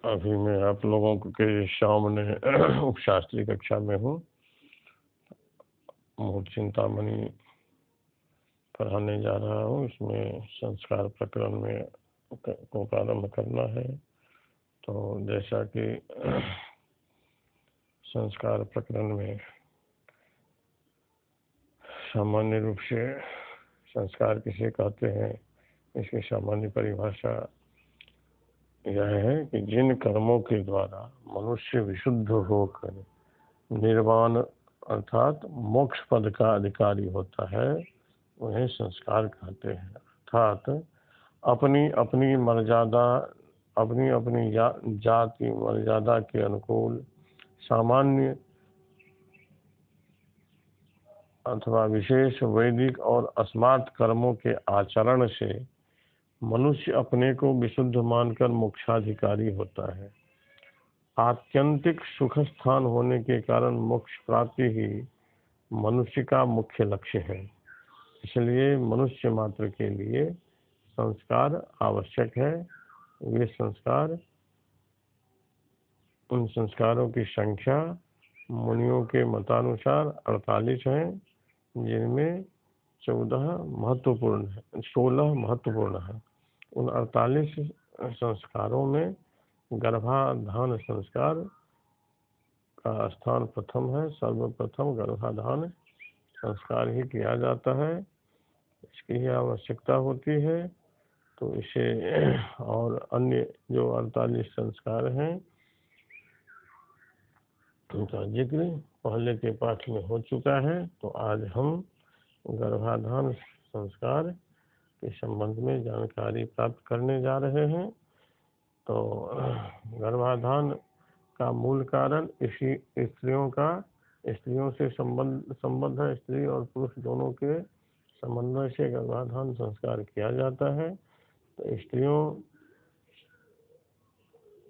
अभी मैं आप लोगों के सामने उपशास्त्री कक्षा में हूँ। मूल चिंतामणि पढ़ाने जा रहा हूँ। इसमें संस्कार प्रकरण में को प्रारंभ करना है। तो जैसा कि संस्कार प्रकरण में सामान्य रूप से संस्कार किसे कहते हैं, इसकी सामान्य परिभाषा यह है कि जिन कर्मों के द्वारा मनुष्य विशुद्ध होकर निर्वाण अर्थात मोक्ष पद का अधिकारी होता है उन्हें संस्कार कहते हैं। अर्थात अपनी अपनी मर्यादा अपनी अपनी जाति मर्यादा के अनुकूल सामान्य अथवा विशेष वैदिक और अस्मार्थ कर्मों के आचरण से मनुष्य अपने को विशुद्ध मानकर मोक्षाधिकारी होता है। आत्यंतिक सुख स्थान होने के कारण मोक्ष प्राप्ति ही मनुष्य का मुख्य लक्ष्य है। इसलिए मनुष्य मात्र के लिए संस्कार आवश्यक है। वे संस्कार, उन संस्कारों की संख्या मुनियों के मतानुसार 48 हैं, जिनमें 16 महत्वपूर्ण है। उन 48 संस्कारों में गर्भाधान संस्कार का स्थान प्रथम है। सर्वप्रथम गर्भाधान संस्कार ही किया जाता है, इसकी ही आवश्यकता होती है। तो इसे और अन्य जो 48 संस्कार हैं उनका जिक्र पहले के पाठ में हो चुका है। तो आज हम गर्भाधान संस्कार के संबंध में जानकारी प्राप्त करने जा रहे हैं। तो गर्भाधान का मूल कारण स्त्रियों से संबंध है। स्त्री और पुरुष दोनों के समन्वय से गर्भाधान संस्कार किया जाता है। तो स्त्रियों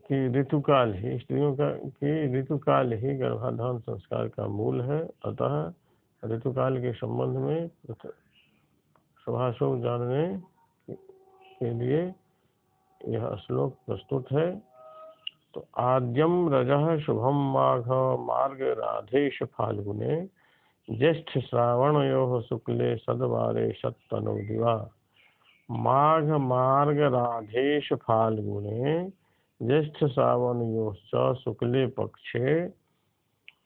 की ऋतुकाल ही गर्भाधान संस्कार का मूल है। अतः ऋतुकाल के संबंध में शुभाशुभ जानने के लिए यह श्लोक प्रस्तुत है। तो आद्यम रजः शुभम मार्ग राधेश फाल्गुने ज्येष्ठ श्रावणयोः शुक्ले सद्वारे सत्तनु दिवा। माघ मार्ग राधेश फाल्गुने ज्येष्ठ श्रावणयोश्च शुक्ले पक्षे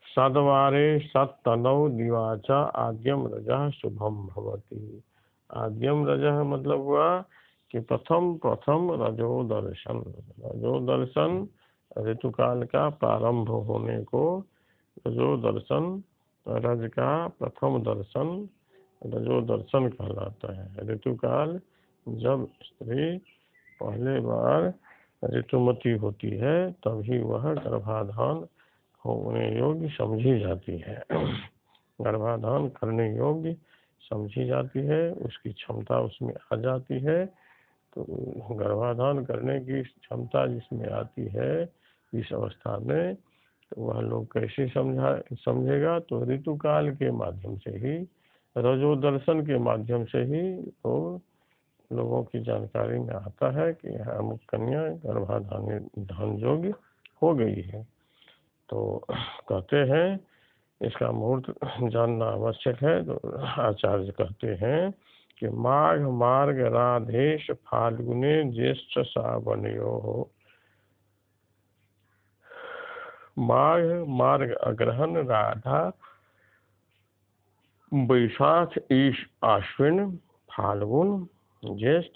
सद्वारे सत्तनौ दिवा च आद्यम रजः शुभम भवति। आद्यम रजः मतलब हुआ कि प्रथम रजो दर्शन ऋतुकाल का प्रारंभ होने को रजो दर्शन, रज का प्रथम दर्शन रजो दर्शन कहलाता है। ऋतुकाल जब स्त्री पहले बार ऋतुमती होती है तभी वह गर्भाधान होने योग्य समझी जाती है। गर्भाधान करने योग्य समझी जाती है, उसकी क्षमता उसमें आ जाती है। तो गर्भाधान करने की क्षमता जिसमें आती है इस अवस्था में, तो वह लोग कैसे समझेगा? तो ऋतुकाल के माध्यम से ही, रजो दर्शन के माध्यम से ही तो लोगों की जानकारी में आता है कि यह अमुक कन्या गर्भाधान योग्य हो गई है। तो कहते हैं इसका मुहूर्त जानना आवश्यक है। तो आचार्य कहते हैं कि माघ मार्ग राधेश फाल्गुने ज्येष्ठ श्रावणयोः। माघ मार्ग अग्रहण राधा वैशाख ईश आश्विन फाल्गुन ज्येष्ठ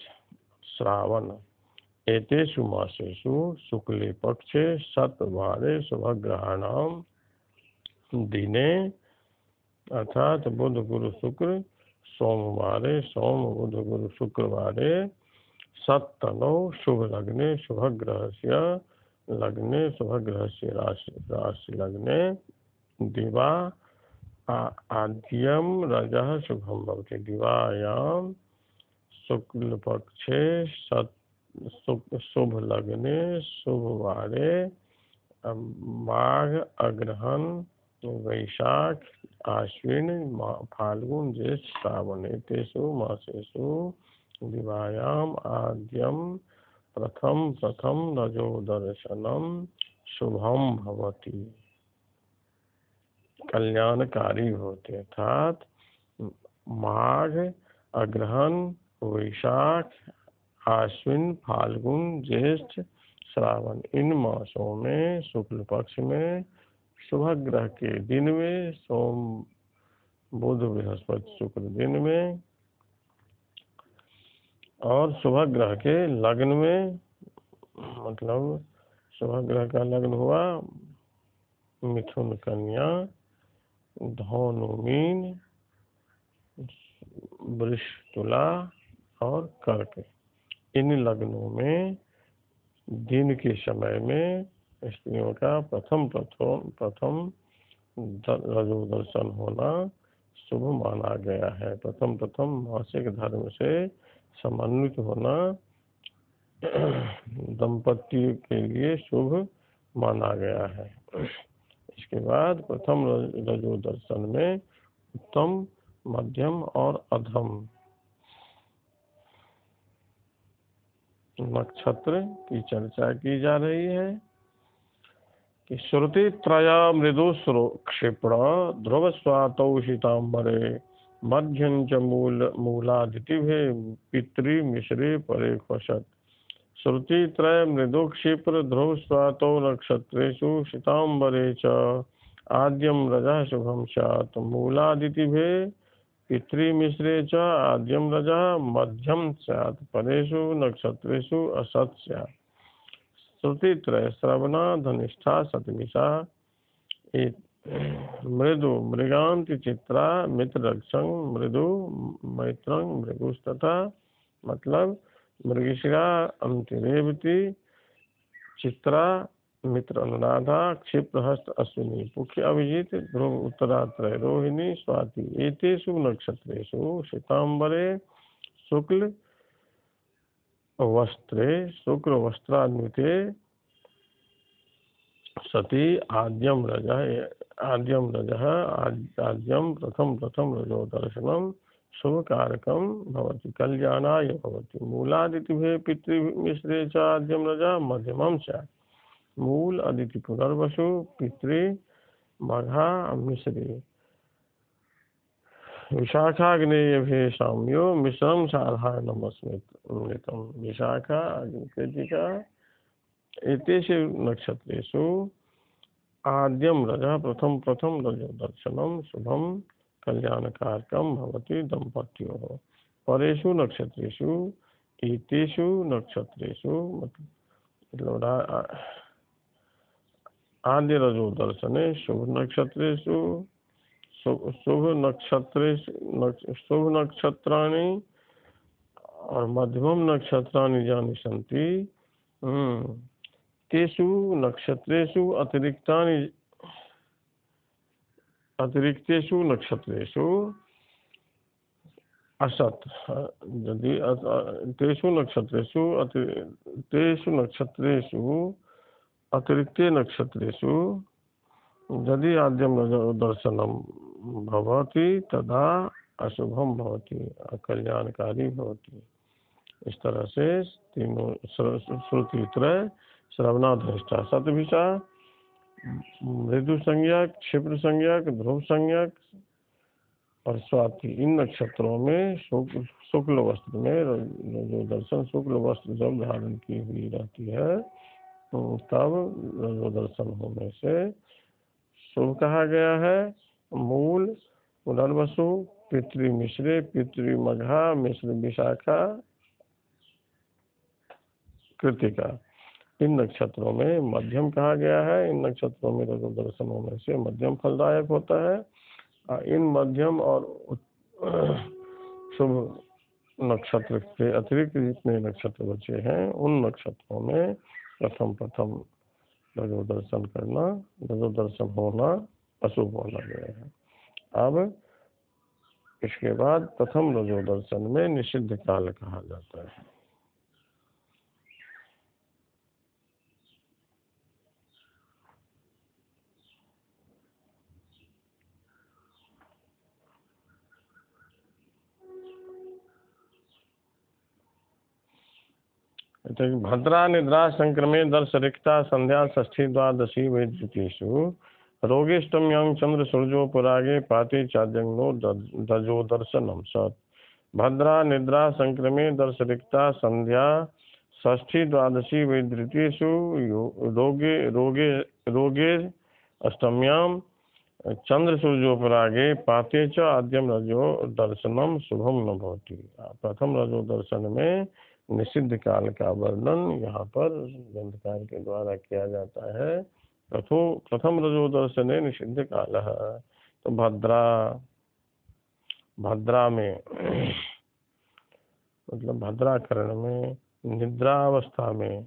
श्रावण एतेषु मासेषु शुक्ले पक्षे सत्वारे शुभग्रहाणाम दिने अर्थात बुध गुरु शुक्र सोमवारे सोम बुध गुरु शुक्रवारे सत्तनौ शुभ लग्ने शुभग्रहस्य लग्ने शुभग्रहस्य राशि लग्ने दिवा आद्यम रजः शुभम भवति। दिवायाम शुक्ल पक्षे शुभ लग्ने शुभवारे माघ अग्रहण वैशाख आश्विन फाल्गुन ज्येष्ठ श्रावण एतेषु मासेषु दिवायाम आद्यम प्रथम प्रथम रजो दर्शनम शुभम भवति, कल्याणकारी होते, अर्थात माघ, अग्रहण, वैशाख, आश्विन, फाल्गुन, ज्येष्ठ, श्रावण, इन मासों में शुक्ल पक्ष में शुभ ग्रह के दिन में, सोम बुध बृहस्पति शुक्र दिन में, और शुभ ग्रह के लग्न में, मतलब शुभ ग्रह का लग्न हुआ मिथुन कन्या, धनु मीन, वृष तुला और कर्क, इन लग्नों में दिन के समय में स्त्रियों का प्रथम रजो दर्शन होना शुभ माना गया है। प्रथम मासिक धर्म से समन्वित होना दंपति के लिए शुभ माना गया है। इसके बाद प्रथम रजो दर्शन में उत्तम, मध्यम और अधम नक्षत्र की चर्चा की जा रही है कि श्रुति त्रया मृदु क्षिप्र ध्रुव स्वातौ शीतांबरे मध्यं च मूलादितिभे पितृ मिश्रे परे क्वशत्। श्रुति त्रय मृदु क्षिप्र ध्रुव स्वातौ नक्षत्रेषु शीतांबरे च आद्यम रजः शुभम स्यात् मूलादितिभे पितृमिश्रे च आद्यम रजः मध्यम स्यात् परेषु नक्षत्रेषु असत् स्यात्। श्रुति त्रय श्रवणा धनिष्ठा शतमिषा मृदु मृगांत चित्रा मित्र रक्षं मृदु मैत्रं मृगुस्तथा, मतलब मृगशिरा अंतिरेवती, चित्रा मित्र अनुराधा, क्षिप्रहस्त अश्विनी, पुख्य अभिजित, ध्रुव उत्तरात्रय रोहिणी स्वाति, एतेषु नक्षत्रेषु शीतांबरे शुक्ल वस्त्रे शुक्र वस्त्रान्विते सती आद्यम प्रथम रजो दर्शनम शुभ कारकम भवति, कल्याणाय भवति। मूलादितिभे पितृमिश्रे च आद्यम रजः मध्यमं स्यात्। मूल अदिति पुनर्वसु पितृ मघा मिश्री विशाखाग्नेयभे साम्यो मिश्रम साधारणमस्मृतम्। विशाखा कृतिका एतेषु नक्षत्रेषु आद्यम रजः प्रथम रजो दर्शनम शुभम कल्याणकारकम भवति दंपत्योः। परेषु नक्षत्रेषु एतेषु नक्षत्रेषु मतलब आद्य रजो दर्शने शुभ नक्षत्राणि और मध्यमम नक्षत्राणि जानि सन्ति, तेषु नक्षत्रेषु अतिरिक्तेषु नक्षत्रेषु असत्, यदि तेषु नक्षत्रेषु अतिरिक्ते नक्षत्रेषु यदि आद्यम दर्शनम भवति तदा अशुभम भवति, अकल्याणकारी भवति। इस तरह से तीनों श्रुति त्रय श्रवणाधनिष्ठा शतभिषा मृदु संज्ञक, क्षिप्र संज्ञक, ध्रुव संज्ञक और स्वाति, इन नक्षत्रों में शुक्ल वस्त्र में जो दर्शन शुक्ल वस्त्र जब धारण की हुई रहती है तब रजो दर्शन होने से शुभ कहा गया है। मूल पुनर्वसु पितृ मिश्रे पितृ मघा मिश्र विशाखा कृतिका, इन नक्षत्रों में मध्यम कहा गया है। इन नक्षत्रों में रजो दर्शन होने से मध्यम फलदायक होता है। इन मध्यम और शुभ नक्षत्र के अतिरिक्त जितने नक्षत्र बचे हैं उन नक्षत्रों में प्रथम रजो दर्शन होना अशुभ माना गया है। अब इसके बाद प्रथम रजो दर्शन में निषिद्ध काल कहा जाता है। तो भद्रा निद्रा संक्रमे दर्श रिक्ता संध्या षष्ठी द्वादशी वैद्युतीषु रोगेष्टम्यां चंद्र सूर्यो पुरागे पाते चाद्यंगो दजो दर्शनम सत। भद्रा निद्रा संक्रमे दर्श रिक्ता संध्या षष्ठी द्वादशी वैद्युतीषु रोगे रोगे रोगे अष्टम्याम चंद्र सूर्योपरागे पाते च आद्यम रजो दर्शनम शुभम न भवति। प्रथम रजो दर्शन में निषिद्ध काल का वर्णन यहाँ पर ग्रंथकार के द्वारा किया जाता है। प्रथम रजो दर्शन निषिद्ध काल है। तो भद्रा में मतलब भद्राकरण में निद्रावस्था में,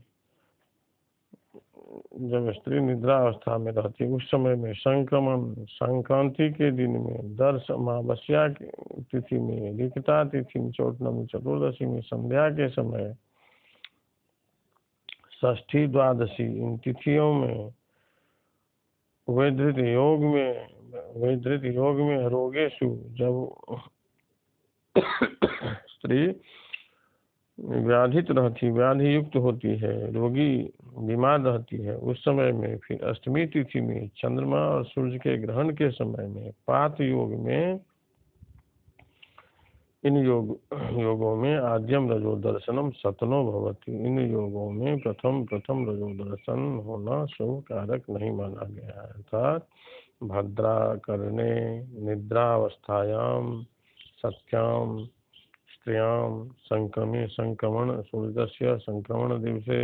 जब स्त्री निद्रा अवस्था में रहती है उस समय में संक्रांति के दिन में, दर्श अमावस्या की तिथि में, रिक्ता तिथि में, चौथनमी चतुर्दशी में, संध्या के समय, षष्ठी द्वादशी इन तिथियों में, वैधृत योग में रोगेशु जब स्त्री व्याधित रहती, व्याधि युक्त होती है, रोगी बीमार रहती है, उस समय में फिर अष्टमी तिथि में, चंद्रमा और सूर्य के ग्रहण के समय में, पात योग में, इन योगों में आद्यम रजो दर्शनम सतनो भवति। इन योगों में प्रथम रजो दर्शन होना शुभ कारक नहीं माना गया है। अर्थात भद्रा करणे निद्रावस्थायाम सत्याम स्त्रियां संक्रमण सूर्यस्य संक्रमण दिवसे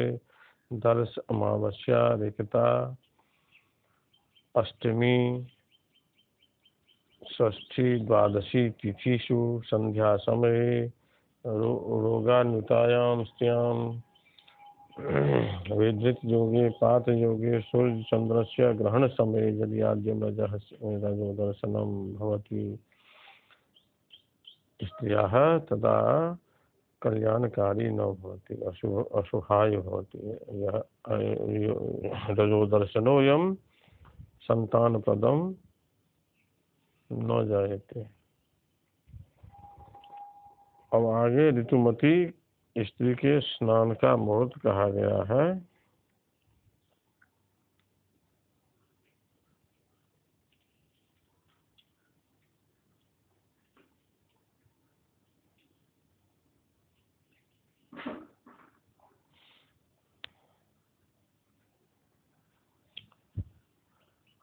दर्श अमावस्या रिक्ता अष्टमी षष्ठी द्वादशी तिथिषु संध्या समये रोगान्वितायां स्त्रियां वेदृत योगे पात योगे सूर्य चंद्रस्य ग्रहण समये यदि आद्यम रजो दर्शनम भवति स्त्रियाः तदा कल्याणकारी न भवति, अशुभाय भवति। यह रजो दर्शनोऽयं संतानप्रदं न जायते। अब आगे ऋतुमती स्त्री के स्नान का मुहूर्त कहा गया है।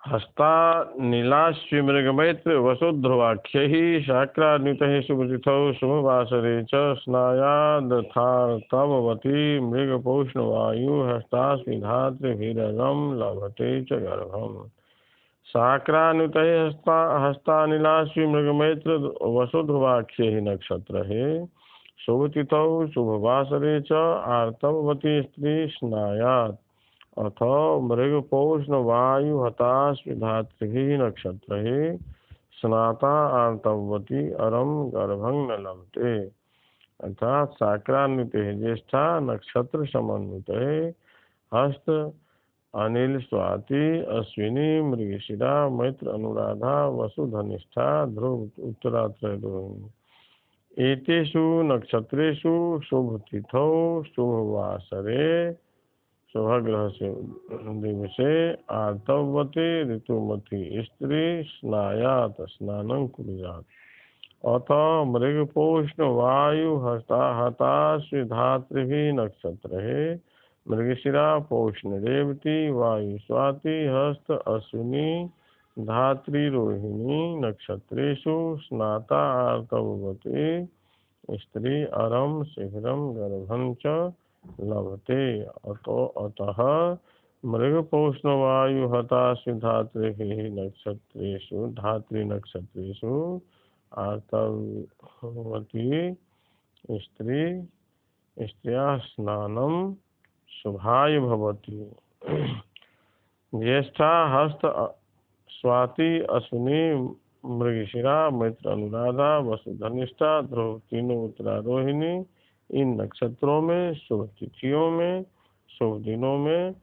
हस्ता नीलाश्विमृगमैत्र वसुध्रुवाख्यैः शाक्रान्वितैः शुभतिथौ शुभवासरे च स्नायादथार्तवती मृगपौष्णवायु हस्तास्मिधातृभिरगं लभते च गर्भम्। शाक्रान्वितैः हस्तानीलाश्विमृगमैत्र वसुध्रुवाख्यैः नक्षत्रैः शुभतिथौ शुभवासरे च आर्तवती स्त्री स्नायात् अथ मृगपौष्ण वायु हताश्विधातृभिः नक्षत्रैः स्नाता आर्तवती अरम गर्भं न लभते। अर्थात शाक्रान्विते ज्येष्ठा नक्षत्र समन्विते हस्त अनिल स्वाति अश्विनी मृगशिरा मैत्र अनुराधा वसुधनिष्ठा ध्रुव उत्तरात्रयोदशी एतेषु नक्षत्रेषु शुभतिथौ शुभवासरे शुभग्रह से दिवसे आर्तवती ऋतुमती स्त्री स्नायात स्नानं कुर्यात् अथ मृगपौष्ण वायु हताश्विधातृभिः नक्षत्रैः मृगशिरा पौष्ण रेवती वायु स्वाति हस्त अश्विनी धात्रीरोहिणी नक्षत्रेषु स्नाता आर्तवती स्त्री अरम शीघ्रं गर्भं च लभते। अतः मृगपौष्णवायु हताश्विधातृभिः नक्षत्रेषु धात्री नक्षत्रेषु आर्तवती स्त्रियाः स्नानं शुभाय भवति। ज्येष्ठा हस्त स्वाति अश्विनी मृगशिरा मैत्र अनुराधा वसुधनिष्ठा ध्रुव तीनों उत्तरारोहिणी इन नक्षत्रों में शुभ तिथियों में शुभ दिनों में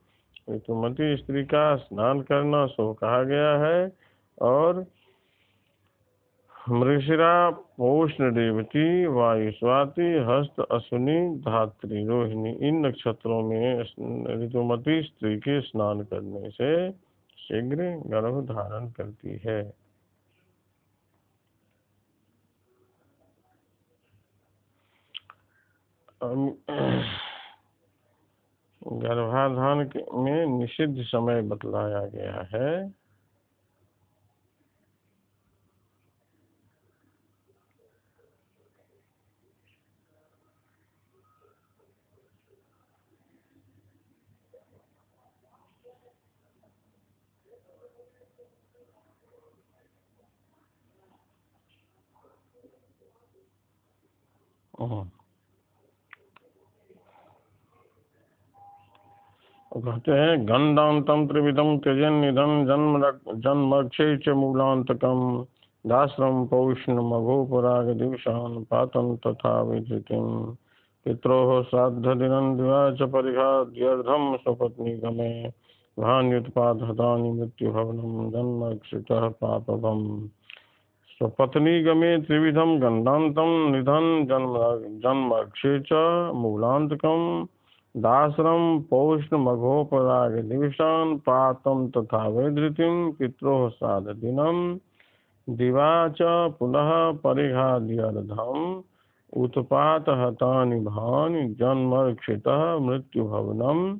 ऋतुमती स्त्री का स्नान करना शुभ कहा गया है। और मृगशिरा, पोष्ण, रेवती, वायु, स्वाति, हस्त, अश्विनी, धात्री, रोहिणी, इन नक्षत्रों में ऋतुमती स्त्री के स्नान करने से शीघ्र गर्भ धारण करती है। गर्भाधान में निषिद्ध समय बतलाया गया है। कहते हैं गंडांतम त्रिविधम त्यजन निधन जन्मक्षय च मूलांतकम दाश्रम पौष्ण मघोपराग दिवसान पातम तथा विधृतिम पित्रोः श्राद्धदिनं दिवा च परिघाद्यर्धम स्वपत्नी गमे भान्युत्पादहतानि मृत्युभवनं जन्मक्षितः पापभम्। स्वपत्नी गमे त्रिविधम गंडांतम निधन जन्मक्षय च मूलांतकम दाश्रम पौष्ण मघोपराग दिवसान पातम तथा वैधृतिम पित्रोः श्राद्धदिनं दिवा च पुनः परिघाद्यर्धम उत्पात हतानि भानि जन्मक्षितः मृत्युभवनम।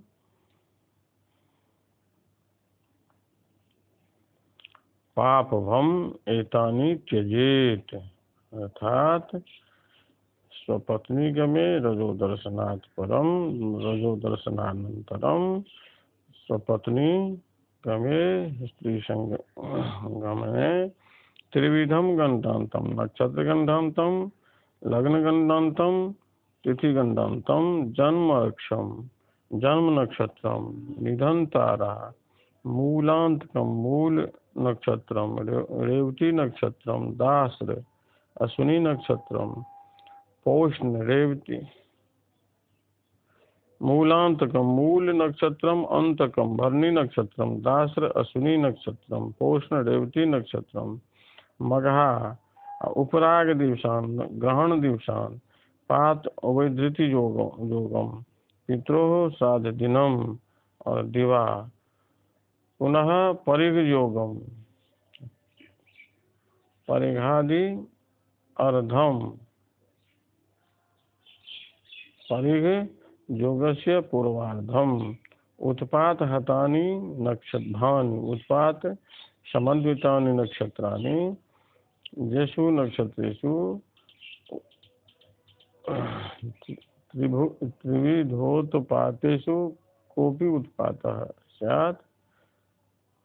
पापभम एतानि त्यजेत, अर्थात स्वपत्नी गमे रजोदर्शनात् परम रजोदर्शनानंतरम स्वपत्नी गमे स्त्री संगमे त्रिविधम गंडांतम नक्षत्र गंडांतम लग्न गंडांतम तिथि गंडांतम जन्म अक्षम जन्म नक्षत्रम निधन तारा मूलांतकम मूल नक्षत्रम रेवती नक्षत्रम दास्र अश्विनी नक्षत्रम पौष्ण रेवती मूलांतकम मूल नक्षत्रम अंतकम भरणी नक्षत्रम दास्र अश्विनी नक्षत्रम पौष्ण रेवती नक्षत्रम मघा उपराग दिवसान ग्रहण दिवसान पात अवैधृति योगम पित्रोः श्राद्ध दिनम और दिवा पुनः परिघ योगम परिघादि अर्धम परिघ योगस्य पूर्वार्धम उत्पात हतानि नक्षत्राणि उत्पात समन्वितानि नक्षत्राणि येषु नक्षत्रेषु त्रिविधोत्पातेषु कोऽपि उत्पातः स्यात्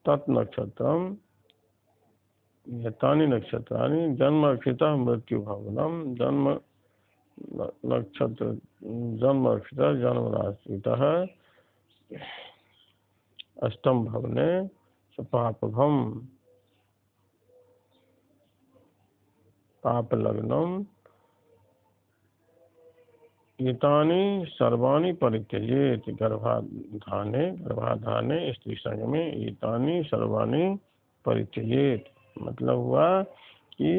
तत् नक्षत्रम एतानि नक्षत्राणि जन्मक्षितः मृत्युभवनम जन्म नक्षत्र जन्मक्षितः जन्मराशितः अष्टम भवने पापभम पापलग्नम एतानि सर्वाणि परित्यजेत गर्भाधाने स्त्री संग में एतानि सर्वाणि परित्यजेत मतलब हुआ कि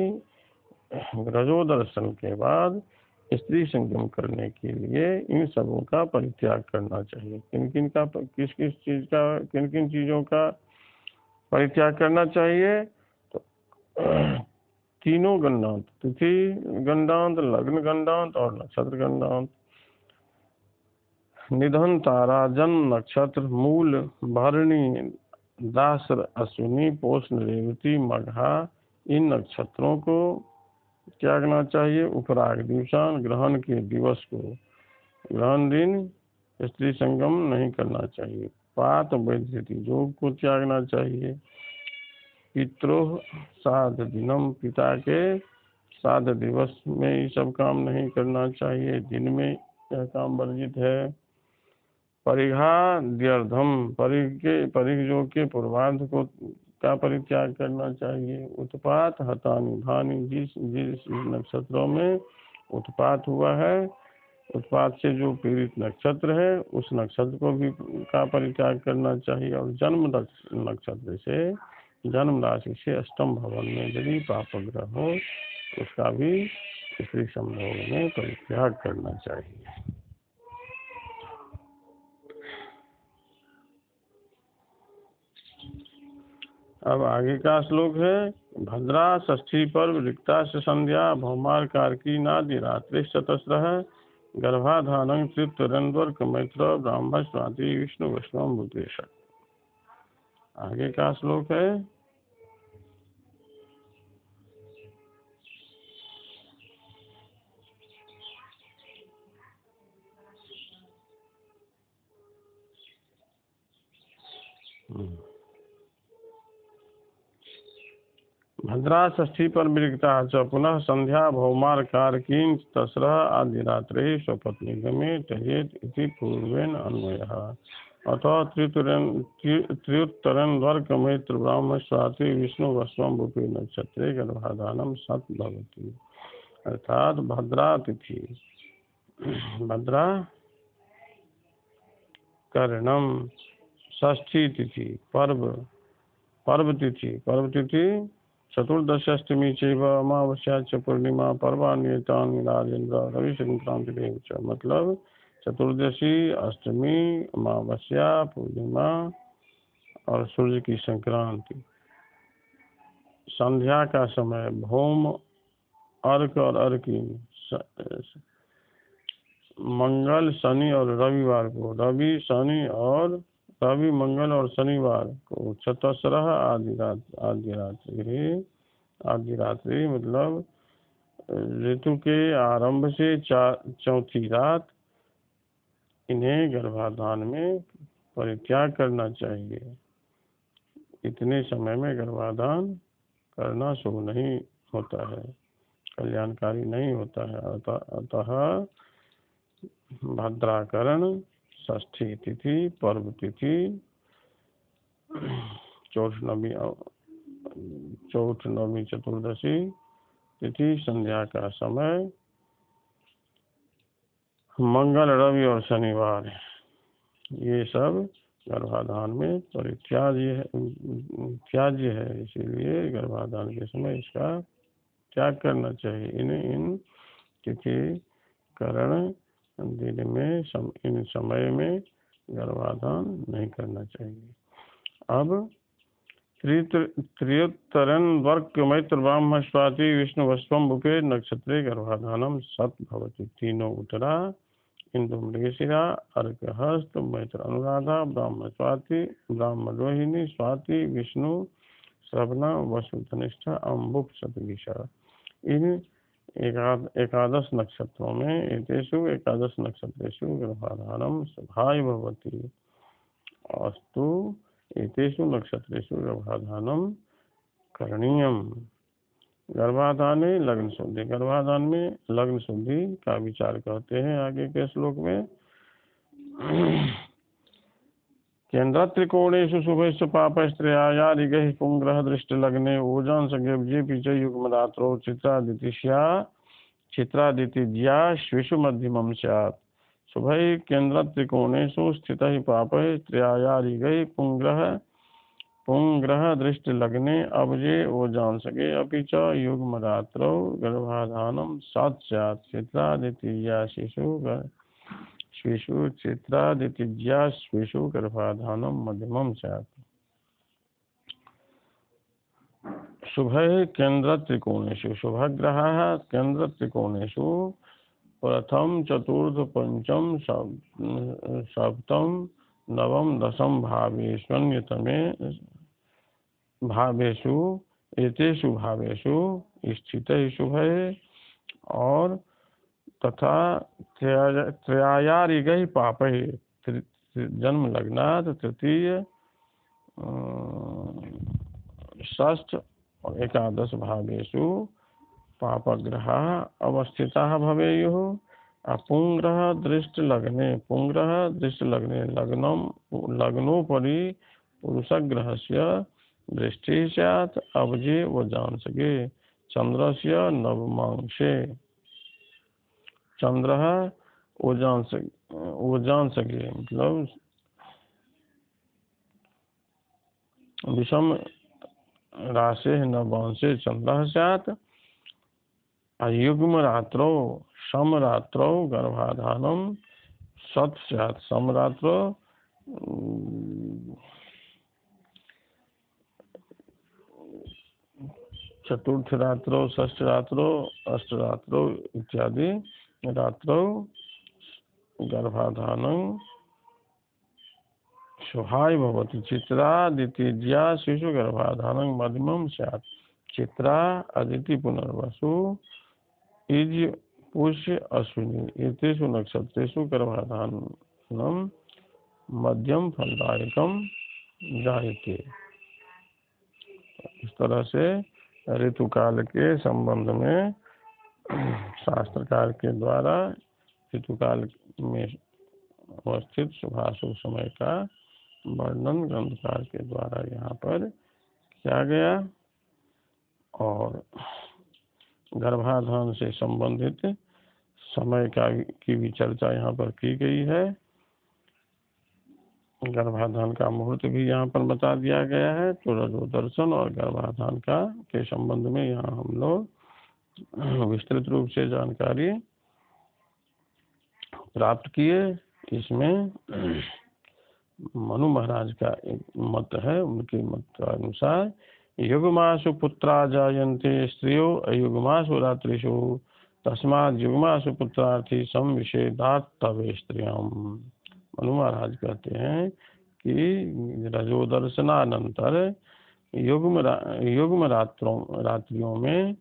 रजोदर्शन के बाद स्त्री संगम करने के लिए इन सबों का परित्याग करना चाहिए। किन किन चीजों का परित्याग करना चाहिए? तो तीनों गंडांत तिथि गंडांत लग्न गंडांत और नक्षत्र गंडांत निधन तारा जन्म नक्षत्र मूल भरणी दासर अश्विनी पोष्ण रेवती मघा इन नक्षत्रों को त्यागना चाहिए। उपराग दिवसान ग्रहण के दिवस को ग्रहण दिन स्त्री संगम नहीं करना चाहिए। पात वैधृति योग को त्यागना चाहिए। पित्रोः श्राद्ध दिनम पिता के श्राद्ध दिवस में ये सब काम नहीं करना चाहिए, दिन में यह काम वर्जित है। परिघाद्यर्धम परिघ योग के पूर्वार्ध को का परित्याग करना चाहिए। उत्पात हतानि भानि जिस नक्षत्रों में उत्पात हुआ है उत्पात से जो पीड़ित नक्षत्र है उस नक्षत्र को भी का परित्याग करना चाहिए। और जन्म नक्षत्र से जन्म राशि से अष्टम भवन में यदि पापग्रह हो उसका भी इसी संभोग में परित्याग करना चाहिए। अब आगे का श्लोक है, भद्रा षष्ठी पर्व रिक्ता से संध्या भौमार कारकी नादि रात्रि चतस्रः गर्भाधानं त्रित्वरन्वर्क मैत्र ब्राह्मण स्वाति विष्णु वैष्णव भूतेश। आगे का श्लोक है, भद्रा षष्ठी पर विरिक्ता च पुनः संध्या भौमार कारकीन तस्रः आदि रात्रे स्वपत्नी गमे त्यजेत इति पूर्वेण अन्वयः। अतः त्र्युत्तरन वर्ग मैत्र ब्राह्मण स्वाति विष्णु वस्वम भूपि नक्षत्रे गर्भाधानम सत भवति। अर्थात भद्रा तिथि, भद्रा करणम, षष्ठी तिथि पर्व तिथि चतुर्दशाष्टमी चैव अमावस्या च पूर्णिमा पर्वाण्येतानि राजेंद्र रवि संक्रांति देव च। मतलब चतुर्दशी, अष्टमी, अमावस्या, पूर्णिमा और सूर्य की संक्रांति, संध्या का समय, भौम, अर्क और अर्की, मंगल, शनि और रविवार को, रवि मंगल और शनिवार को, चतस्रः आदि रात्रि मतलब ऋतु के आरंभ से चौथी रात इन्हें गर्भाधान में परित्याग करना चाहिए। इतने समय में गर्भाधान करना शुभ नहीं होता है, कल्याणकारी नहीं होता है। अतः भद्राकरण षष्ठी तिथि पर्व तिथि चौथ नवमी चतुर्दशी तिथि संध्या का समय, मंगल, रवि और शनिवार, ये सब गर्भाधान में त्याज्य है। इसीलिए गर्भाधान के समय इसका त्याग करना चाहिए। इन तिथि करण दिन में इन समय में गर्भाधान नहीं करना चाहिए। अब त्रियोत्तरन वर्ग मैत्र ब्राह्मण स्वाति विष्णु वस्वम भूपे नक्षत्रे गर्भाधानम सत भवति। तीनों उत्तरा, इंदु मृगशिरा, अर्क हस्त, मैत्र अनुराधा, ब्राह्मण स्वाति, ब्राह्मण रोहिणी, स्वाति विष्णु श्रवण, वसु धनिष्ठा, अम्बुक शतभिषा। इन एकादश नक्षत्रों में एकादश नक्षत्रेषु गर्भाधानम सभाय भवति। अस्तु एतेषु नक्षत्रेषु गर्भाधानम करणीयम। गर्भाधाने लग्न शुद्धि, गर्भाधान में लग्न शुद्धि का विचार करते हैं आगे के श्लोक में। केन्द्र त्रिकोणेषु शुभेषु पापस्त्रयायादिगैः पुंग्रह दृष्टि लग्ने ओजान संज्ञे च युग्मरात्रौ चित्रादित्या श्वेषु मध्यमं स्यात्। शुभैः केन्द्र त्रिकोणेषु स्थितैः पापैः त्रयायादिगैः पुंग्रह दृष्टि लग्ने अब्जे ओजांसगे अपि च युग्मरात्रौ गर्भाधानं सत् स्यात्। चित्रादित्या श्वेषु चित्रादित्या श्वेषु गर्भाधानं मध्यमं स्यात्। शुभैः केन्द्र त्रिकोणेषु, शुभग्रहाः केन्द्र त्रिकोणेषु प्रथम चतुर्थ पंचम सप्तम नवम दशम भावेष्वन्यतमे भावेषु एतेषु भावेषु स्थितैः शुभैः और तथा त्रयायारिगैः पापैः जन्म लग्नात् तृतीय षष्ठ और एकादश भावेषु पापग्रहाः अवस्थिताः भवेयुः। पुंग्रह दृष्टि लग्ने लग्नोपरि पुरुषग्रहस्य दृष्टिः स्यात्। अब्जे वजांसगे चंद्रस्य नवमांशे, चंद्रः ओजांसगे मतलब विषम राशे न वंशे चंद्र स्यात् अयुग्म रात्रौ समरात्रौ गर्भाधानम सत् स्यात् समरात्रौ चतुर्थ रात्रौ षष्ठ रात्रौ अष्ट रात्रौ इत्यादि रात्रौ गर्भाधानं शुभाय भवति। चित्रा द्वितीया शिशु गर्भाधानं मध्यमं स्यात्। चित्रा अदिति पुनर्वसु इज पुष्य अश्विनी एतेषु नक्षत्रेषु गर्भाधानं मध्यम फलदायकम जायते। इस तरह से ऋतुकाल के संबंध में शास्त्रकार के द्वारा ऋतुकाल में अवस्थित शुभाशुभ समय का वर्णन ग्रंथकार के द्वारा यहाँ पर किया गया और गर्भाधान से संबंधित समय की भी चर्चा यहाँ पर की गई है। गर्भाधान का मुहूर्त भी यहाँ पर बता दिया गया है। तो रजोदर्शन और गर्भाधान के संबंध में यहाँ हम लोग विस्तृत रूप से जानकारी प्राप्त किए। इसमें मनु महाराज का एक मत है, उनके मत अनुसार युग्मासु पुत्रा जायन्ते स्त्रियो अयुग्मासु रात्रिषु तस्मात् युग्मासु पुत्रार्थी संविषेदात् तवे स्त्रियम्। मनु महाराज कहते हैं कि रजोदर्शनानंतर युग्म रात्रियों में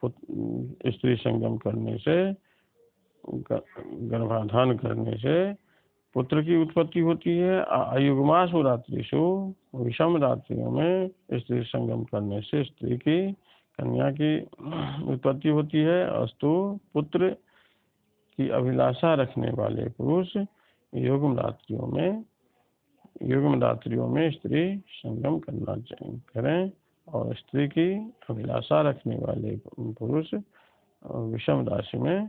स्त्री संगम करने से गर्भाधान करने से पुत्र की उत्पत्ति होती है। अयुग्मासु रात्रिषु विषम रात्रियों में स्त्री संगम करने से स्त्री की कन्या की उत्पत्ति होती है। अस्तु पुत्र की अभिलाषा रखने वाले पुरुष युग्म रात्रियों में स्त्री संगम करें और स्त्री की अभिलाषा रखने वाले पुरुष विषम राशि में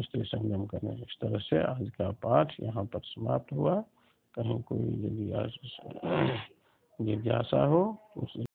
स्त्री संगम करें। इस तरह से आज का पाठ यहाँ पर समाप्त हुआ। कहीं कोई यदि जिज्ञासा हो तो